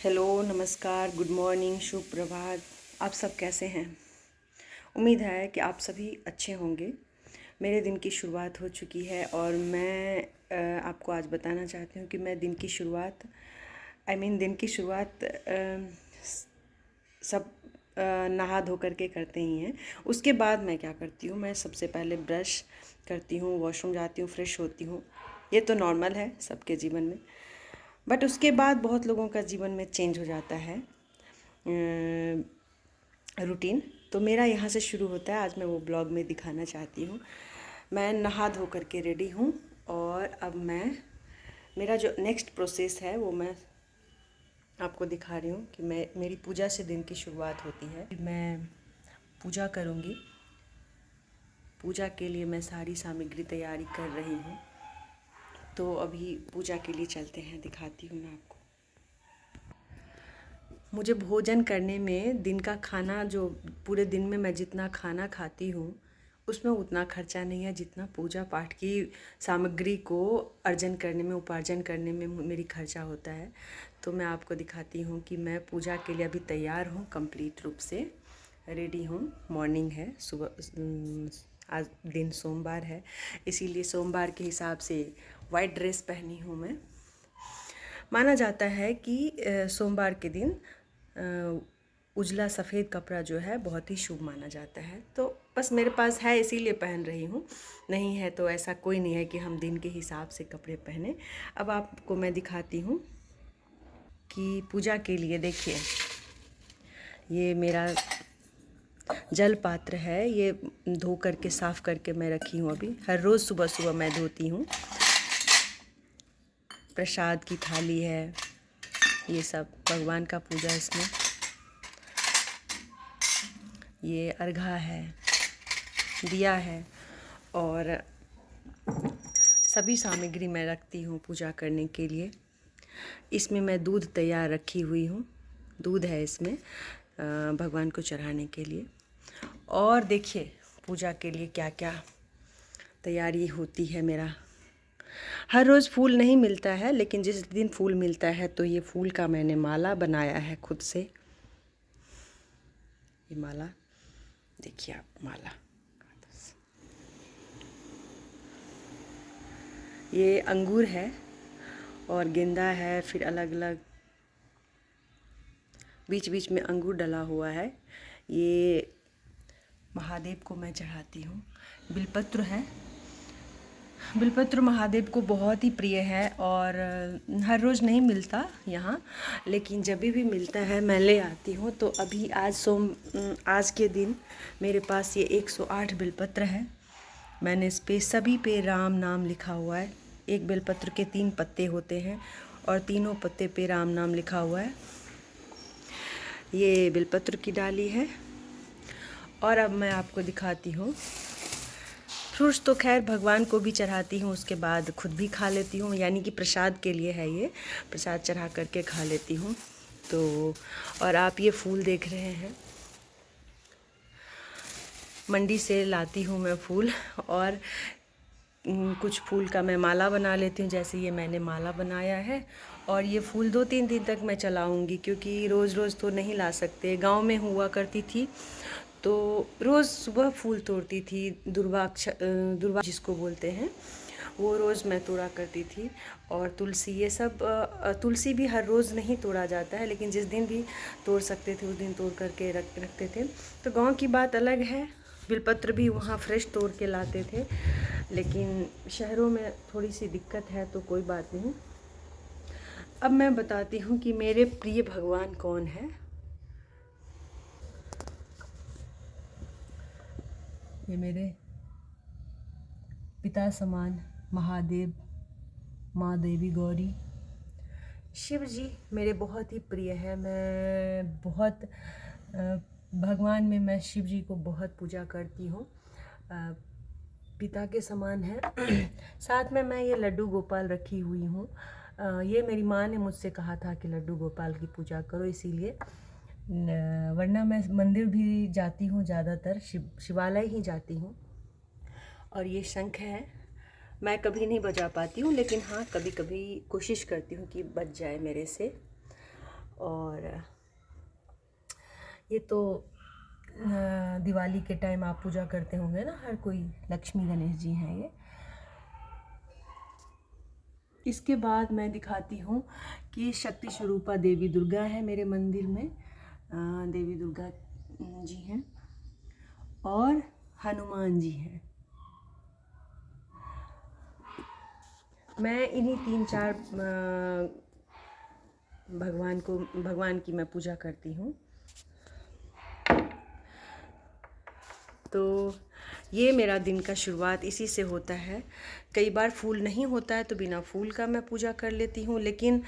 Hello, नमस्कार, good morning, शुभ प्रभात। आप सब कैसे हैं? उम्मीद है कि आप सभी अच्छे होंगे। मेरे दिन की शुरुआत हो चुकी है और मैं आपको आज बताना चाहती हूँ कि मैं दिन की शुरुआत दिन की शुरुआत सब नहा धो करके करते ही हैं। उसके बाद मैं क्या करती हूँ, मैं सबसे पहले ब्रश करती हूँ, वॉशरूम जाती हूँ, फ्रेश होती हूँ। ये तो नॉर्मल है सबके जीवन में। बट उसके बाद बहुत लोगों का जीवन में चेंज हो जाता है रूटीन। तो मेरा यहाँ से शुरू होता है। आज मैं वो ब्लॉग में दिखाना चाहती हूँ। मैं नहा धो करके रेडी हूँ और अब मेरा जो नेक्स्ट प्रोसेस है वो मैं आपको दिखा रही हूँ कि मेरी पूजा से दिन की शुरुआत होती है। मैं पूजा करूँगी। पूजा के लिए मैं सारी सामग्री तैयारी कर रही हूँ। तो अभी पूजा के लिए चलते हैं, दिखाती हूँ मैं आपको। मुझे भोजन करने में दिन का खाना, जो पूरे दिन में मैं जितना खाना खाती हूँ उसमें उतना खर्चा नहीं है जितना पूजा पाठ की सामग्री को अर्जन करने में, उपार्जन करने में मेरी खर्चा होता है। तो मैं आपको दिखाती हूँ कि मैं पूजा के लिए अभी तैयार हूँ, कंप्लीट रूप से रेडी हूँ। मॉर्निंग है, सुबह। आज दिन सोमवार है, इसीलिए सोमवार के हिसाब से वाइट ड्रेस पहनी हूँ मैं। माना जाता है कि सोमवार के दिन उजला सफ़ेद कपड़ा जो है बहुत ही शुभ माना जाता है। तो बस मेरे पास है इसीलिए पहन रही हूँ, नहीं है तो ऐसा कोई नहीं है कि हम दिन के हिसाब से कपड़े पहने। अब आपको मैं दिखाती हूँ कि पूजा के लिए देखिए, ये मेरा जल पात्र है। ये धो करके साफ़ करके मैं रखी हूँ। अभी हर रोज़ सुबह सुबह मैं धोती हूँ। प्रसाद की थाली है, ये सब भगवान का पूजा इसमें। ये अर्घा है, दिया है और सभी सामग्री मैं रखती हूँ पूजा करने के लिए। इसमें मैं दूध तैयार रखी हुई हूँ। दूध है इसमें भगवान को चढ़ाने के लिए। और देखिए पूजा के लिए क्या क्या तैयारी होती है मेरा। हर रोज़ फूल नहीं मिलता है, लेकिन जिस दिन फूल मिलता है तो ये फूल का मैंने माला बनाया है खुद से। ये माला देखिए आप, माला ये अंगूर है और गेंदा है, फिर अलग अलग बीच बीच में अंगूर डला हुआ है। ये महादेव को मैं चढ़ाती हूँ। बिलपत्र है, बिलपत्र महादेव को बहुत ही प्रिय है और हर रोज़ नहीं मिलता यहाँ, लेकिन जब भी मिलता है मैं ले आती हूँ। तो अभी आज के दिन मेरे पास ये 108 बिलपत्र है। मैंने इस पे सभी पे राम नाम लिखा हुआ है। एक बेलपत्र के 3 पत्ते होते हैं और तीनों पत्ते पे राम नाम लिखा हुआ है। ये बेलपत्र की डाली है। और अब मैं आपको दिखाती हूँ, फ्रूट्स तो खैर भगवान को भी चढ़ाती हूँ, उसके बाद खुद भी खा लेती हूँ, यानी कि प्रसाद के लिए है ये, प्रसाद चढ़ा करके खा लेती हूँ। तो और आप ये फूल देख रहे हैं, मंडी से लाती हूँ मैं फूल और कुछ फूल का मैं माला बना लेती हूँ। जैसे ये मैंने माला बनाया है और ये फूल 2-3 दिन तक मैं चलाऊँगी, क्योंकि रोज़ रोज़ तो नहीं ला सकते। गांव में हुआ करती थी तो रोज़ सुबह फूल तोड़ती थी। दुर्वा जिसको बोलते हैं, वो रोज़ मैं तोड़ा करती थी। और तुलसी, ये सब तुलसी भी हर रोज़ नहीं तोड़ा जाता है, लेकिन जिस दिन भी तोड़ सकते थे उस दिन तोड़ करके रखते थे। तो गांव की बात अलग है। बिलपत्र भी वहाँ फ्रेश तोड़ के लाते थे, लेकिन शहरों में थोड़ी सी दिक्कत है, तो कोई बात नहीं। अब मैं बताती हूँ कि मेरे प्रिय भगवान कौन है। ये मेरे पिता समान महादेव, माँ देवी गौरी, शिव जी मेरे बहुत ही प्रिय है। मैं बहुत भगवान में मैं शिव जी को बहुत पूजा करती हूँ। पिता के समान है। साथ में मैं ये लड्डू गोपाल रखी हुई हूँ। ये मेरी माँ ने मुझसे कहा था कि लड्डू गोपाल की पूजा करो, इसीलिए। वरना मैं मंदिर भी जाती हूँ, ज़्यादातर शिवालय ही जाती हूँ। और ये शंख है, मैं कभी नहीं बजा पाती हूँ, लेकिन हाँ कभी कभी कोशिश करती हूँ कि बज जाए मेरे से। और ये तो दिवाली के टाइम आप पूजा करते होंगे ना, हर कोई। लक्ष्मी गणेश जी हैं ये। इसके बाद मैं दिखाती हूँ कि शक्ति स्वरूपा देवी दुर्गा है मेरे मंदिर में। देवी दुर्गा जी हैं और हनुमान जी हैं। मैं इन्हीं 3-4 भगवान की मैं पूजा करती हूँ। तो ये मेरा दिन का शुरुआत इसी से होता है। कई बार फूल नहीं होता है तो बिना फूल का मैं पूजा कर लेती हूँ, लेकिन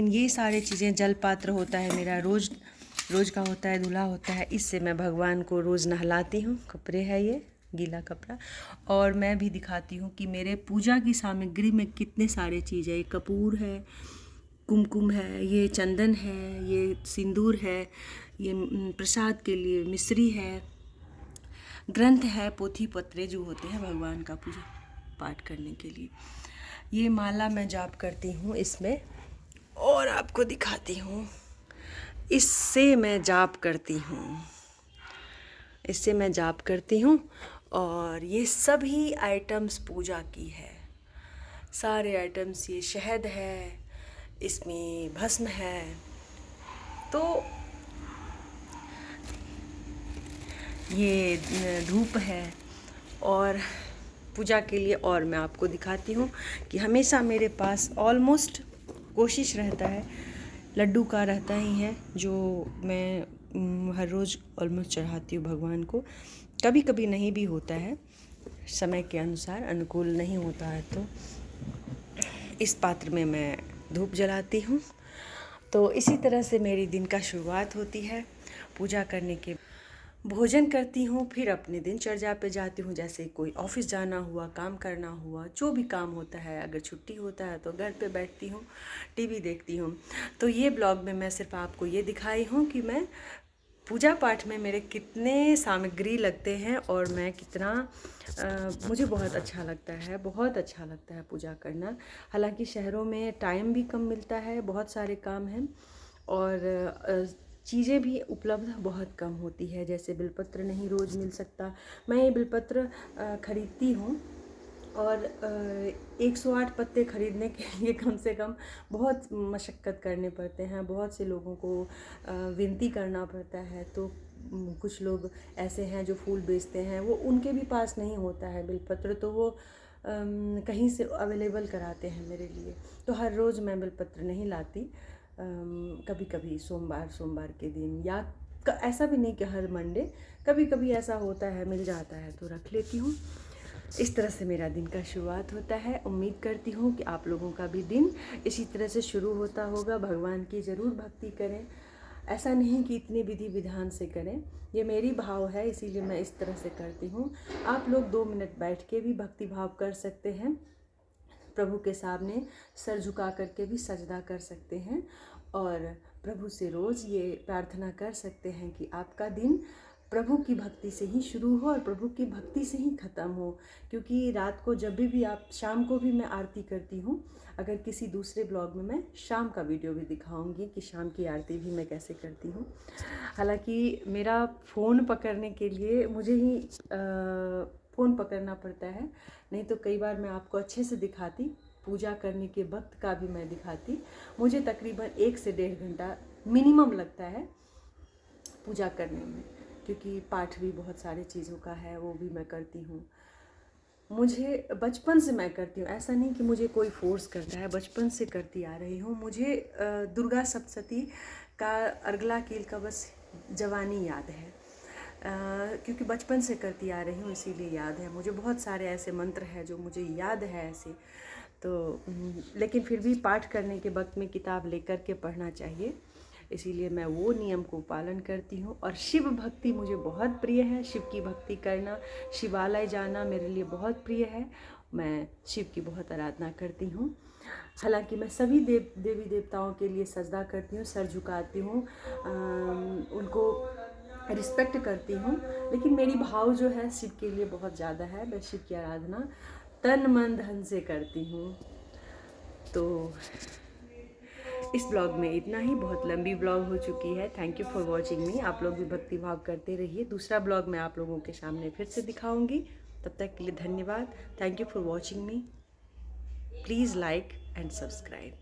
ये सारी चीज़ें, जल पात्र होता है मेरा, रोज़ का होता है, धुला होता है, इससे मैं भगवान को रोज़ नहलाती हूँ। कपड़े है ये, गीला कपड़ा। और मैं भी दिखाती हूँ कि मेरे पूजा की सामग्री में कितने सारे चीज़ है। ये कपूर है, कुमकुम है, ये चंदन है, ये सिंदूर है, ये प्रसाद के लिए मिश्री है, ग्रंथ है, पोथी पत्रे जो होते हैं भगवान का पूजा पाठ करने के लिए। ये माला मैं जाप करती हूँ इसमें, और आपको दिखाती हूँ। इससे मैं जाप करती हूँ और ये सभी आइटम्स पूजा की है। सारे आइटम्स, ये शहद है, इसमें भस्म है, तो ये धूप है। और पूजा के लिए और मैं आपको दिखाती हूँ कि हमेशा मेरे पास ऑलमोस्ट कोशिश रहता है, लड्डू का रहता ही है, जो मैं हर रोज़ ऑलमोस्ट चढ़ाती हूँ भगवान को। कभी कभी नहीं भी होता है, समय के अनुसार अनुकूल नहीं होता है, तो इस पात्र में मैं धूप जलाती हूँ। तो इसी तरह से मेरी दिन का शुरुआत होती है। पूजा करने के भोजन करती हूँ, फिर अपने दिनचर्या पे जाती हूँ। जैसे कोई ऑफिस जाना हुआ, काम करना हुआ, जो भी काम होता है, अगर छुट्टी होता है तो घर पे बैठती हूँ, टीवी देखती हूँ। तो ये ब्लॉग में मैं सिर्फ आपको ये दिखाई हूँ कि मैं पूजा पाठ में मेरे कितने सामग्री लगते हैं, और मैं कितना मुझे बहुत अच्छा लगता है पूजा करना। हालांकि शहरों में टाइम भी कम मिलता है, बहुत सारे काम हैं, और चीज़ें भी उपलब्ध बहुत कम होती है। जैसे बिलपत्र नहीं रोज़ मिल सकता। मैं ये बिलपत्र खरीदती हूँ, और 108 पत्ते खरीदने के लिए कम से कम बहुत मशक्क़त करने पड़ते हैं, बहुत से लोगों को विनती करना पड़ता है। तो कुछ लोग ऐसे हैं जो फूल बेचते हैं, वो उनके भी पास नहीं होता है बिलपत्र, तो वो कहीं से अवेलेबल कराते हैं मेरे लिए। तो हर रोज़ मैं बिलपत्र नहीं लाती, कभी कभी सोमवार के दिन, या ऐसा भी नहीं कि हर मंडे, कभी कभी ऐसा होता है मिल जाता है तो रख लेती हूँ। इस तरह से मेरा दिन का शुरुआत होता है। उम्मीद करती हूँ कि आप लोगों का भी दिन इसी तरह से शुरू होता होगा। भगवान की ज़रूर भक्ति करें, ऐसा नहीं कि इतने विधि विधान से करें, ये मेरी भाव है इसीलिए मैं इस तरह से करती हूँ। आप लोग 2 मिनट बैठ के भी भक्ति भाव कर सकते हैं, प्रभु के सामने सर झुका करके भी सजदा कर सकते हैं, और प्रभु से रोज़ ये प्रार्थना कर सकते हैं कि आपका दिन प्रभु की भक्ति से ही शुरू हो और प्रभु की भक्ति से ही ख़त्म हो। क्योंकि रात को जब भी आप, शाम को भी मैं आरती करती हूँ। अगर किसी दूसरे ब्लॉग में मैं शाम का वीडियो भी दिखाऊंगी कि शाम की आरती भी मैं कैसे करती हूँ। हालांकि मेरा फ़ोन पकड़ने के लिए मुझे ही फ़ोन पकड़ना पड़ता है, नहीं तो कई बार मैं आपको अच्छे से दिखाती, पूजा करने के वक्त का भी मैं दिखाती। मुझे तकरीबन 1 से 1.5 घंटा मिनिमम लगता है पूजा करने में, क्योंकि पाठ भी बहुत सारे चीज़ों का है, वो भी मैं करती हूँ। मुझे बचपन से मैं करती हूँ, ऐसा नहीं कि मुझे कोई फोर्स करता है, बचपन से करती आ रही हूँ। मुझे दुर्गा सप्तशती का अर्गला कील का बस जवानी याद है, क्योंकि बचपन से करती आ रही हूँ इसीलिए याद है। मुझे बहुत सारे ऐसे मंत्र हैं जो मुझे याद है ऐसे, तो लेकिन फिर भी पाठ करने के वक्त में किताब लेकर के पढ़ना चाहिए, इसीलिए मैं वो नियम को पालन करती हूँ। और शिव भक्ति मुझे बहुत प्रिय है, शिव की भक्ति करना, शिवालय जाना मेरे लिए बहुत प्रिय है। मैं शिव की बहुत आराधना करती हूँ। हालांकि मैं सभी देवी देवताओं के लिए सजदा करती हूँ, सर झुकाती हूँ, उनको रिस्पेक्ट करती हूँ, लेकिन मेरी भाव जो है शिव के लिए बहुत ज़्यादा है। मैं शिव की आराधना तन मन धन से करती हूँ। तो इस ब्लॉग में इतना ही, बहुत लंबी ब्लॉग हो चुकी है। थैंक यू फॉर वॉचिंग मी। आप लोग भी भक्ति भाव करते रहिए। दूसरा ब्लॉग मैं आप लोगों के सामने फिर से दिखाऊंगी। तब तक के लिए धन्यवाद। Thank you for watching me. Please like and subscribe.